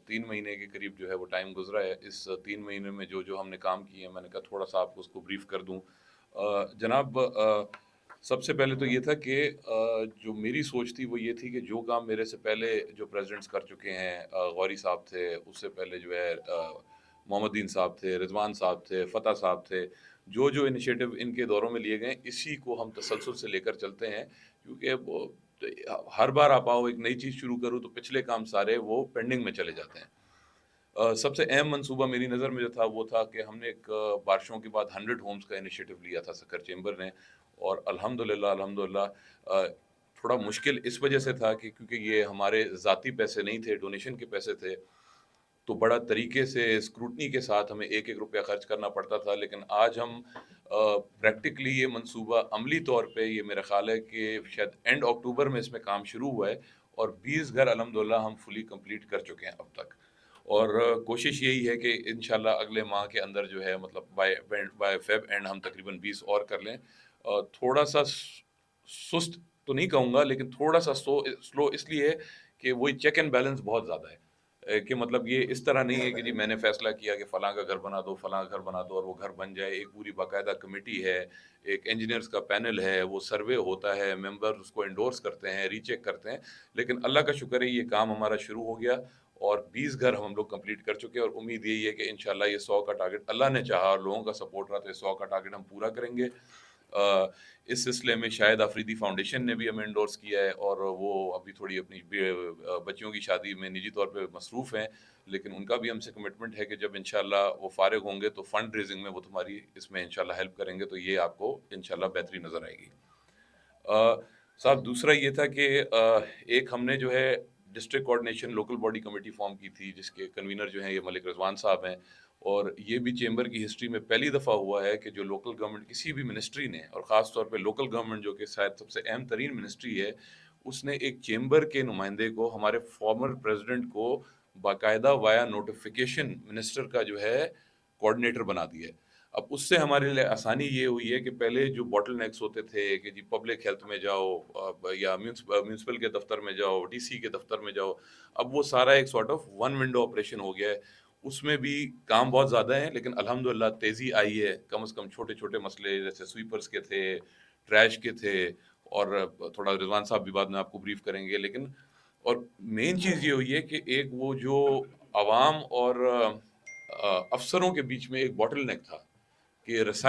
3 مہینے کے قریب جو ہے وہ ٹائم گزرا ہے. اس 3 مہینے میں جو جو ہم نے کام کیے ہیں میں نے کہا تھوڑا سا آپ کو اس کو بریف کر دوں. جناب سب سے پہلے تو یہ تھا کہ جو میری سوچ تھی وہ یہ تھی کہ جو کام میرے سے پہلے جو پریزیڈنٹس کر چکے ہیں، غوری صاحب تھے، اس سے پہلے جو ہے محمد دین صاحب تھے، رضوان صاحب تھے، فتح صاحب تھے، جو جو انیشیٹو ان کے دوروں میں لیے گئے اسی کو ہم تسلسل سے لے کر چلتے ہیں. کیونکہ وہ ہر بار آپ آؤ ایک نئی چیز شروع کروں تو پچھلے کام سارے وہ پینڈنگ میں چلے جاتے ہیں. سب سے اہم منصوبہ میری نظر میں جو تھا وہ تھا کہ ہم نے ایک بارشوں کے بعد 100 ہومز کا انیشیٹو لیا تھا سکر چیمبر نے. اور الحمدللہ تھوڑا مشکل اس وجہ سے تھا کہ کیونکہ یہ ہمارے ذاتی پیسے نہیں تھے، ڈونیشن کے پیسے تھے، تو بڑا طریقے سے اسکروٹنی کے ساتھ ہمیں ایک ایک روپیہ خرچ کرنا پڑتا تھا. لیکن آج ہم پریکٹیکلی یہ منصوبہ عملی طور پہ یہ میرا خیال ہے کہ شاید اینڈ اکتوبر میں اس میں کام شروع ہوا ہے اور 20 گھر الحمدللہ ہم فلی کمپلیٹ کر چکے ہیں اب تک. اور کوشش یہی ہے کہ انشاءاللہ اگلے ماہ کے اندر جو ہے مطلب بائی فیب اینڈ ہم تقریباً 20 اور کر لیں. تھوڑا سا سست تو نہیں کہوں گا لیکن تھوڑا سا سلو اس لیے کہ وہی چیک اینڈ بیلنس بہت زیادہ ہے. کہ مطلب یہ اس طرح نہیں ہے کہ جی میں نے فیصلہ کیا کہ فلاں کا گھر بنا دو، فلاں کا گھر بنا دو اور وہ گھر بن جائے. ایک پوری باقاعدہ کمیٹی ہے، ایک انجینئرز کا پینل ہے، وہ سروے ہوتا ہے، ممبر اس کو انڈورس کرتے ہیں، ری چیک کرتے ہیں. لیکن اللہ کا شکر ہے یہ کام ہمارا شروع ہو گیا اور 20 گھر ہم لوگ کمپلیٹ کر چکے. اور امید یہی ہے کہ انشاءاللہ یہ 100 کا ٹارگٹ اللہ نے چاہا اور لوگوں کا سپورٹ رہا تو یہ 100 کا ٹارگٹ ہم پورا کریں گے. اس سلسلے میں شاہد آفریدی فاؤنڈیشن نے بھی ہمیں انڈورس کیا ہے اور وہ ابھی تھوڑی اپنی بچیوں کی شادی میں نجی طور پہ مصروف ہیں، لیکن ان کا بھی ہم سے کمٹمنٹ ہے کہ جب انشاءاللہ وہ فارغ ہوں گے تو فنڈ ریزنگ میں وہ تمہاری اس میں انشاءاللہ ہیلپ کریں گے، تو یہ آپ کو انشاءاللہ بہتری نظر آئے گی. صاحب دوسرا یہ تھا کہ ایک ہم نے جو ہے district coordination local body committee form کی تھی جس کے کنوینر جو ہیں یہ ملک رضوان صاحب ہیں. اور یہ بھی چیمبر کی ہسٹری میں پہلی دفعہ ہوا ہے کہ جو لوکل گورنمنٹ کسی بھی منسٹری نے، اور خاص طور پہ لوکل گورنمنٹ جو کہ شاید سب سے اہم ترین منسٹری ہے، اس نے ایک چیمبر کے نمائندے کو، ہمارے فارمر پریزیڈنٹ کو باقاعدہ وایا نوٹیفیکیشن منسٹر کا جو ہے کوآرڈینیٹر بنا دیا ہے. اب اس سے ہمارے لیے آسانی یہ ہوئی ہے کہ پہلے جو باٹل نیکس ہوتے تھے کہ جی پبلک ہیلتھ میں جاؤ یا میونسپل کے دفتر میں جاؤ، ڈی سی کے دفتر میں جاؤ، اب وہ سارا ایک sort of one window operation ہو گیا ہے. اس میں بھی کام بہت زیادہ ہے لیکن الحمدللہ تیزی آئی ہے. کم از کم چھوٹے چھوٹے مسئلے جیسے سویپرز کے تھے، ٹریش کے تھے، اور تھوڑا رضوان صاحب بھی بعد میں آپ کو بریف کریں گے. لیکن اور مین چیز یہ ہوئی ہے کہ ایک وہ جو عوام اور افسروں کے بیچ میں ایک باٹل نیک تھا کہ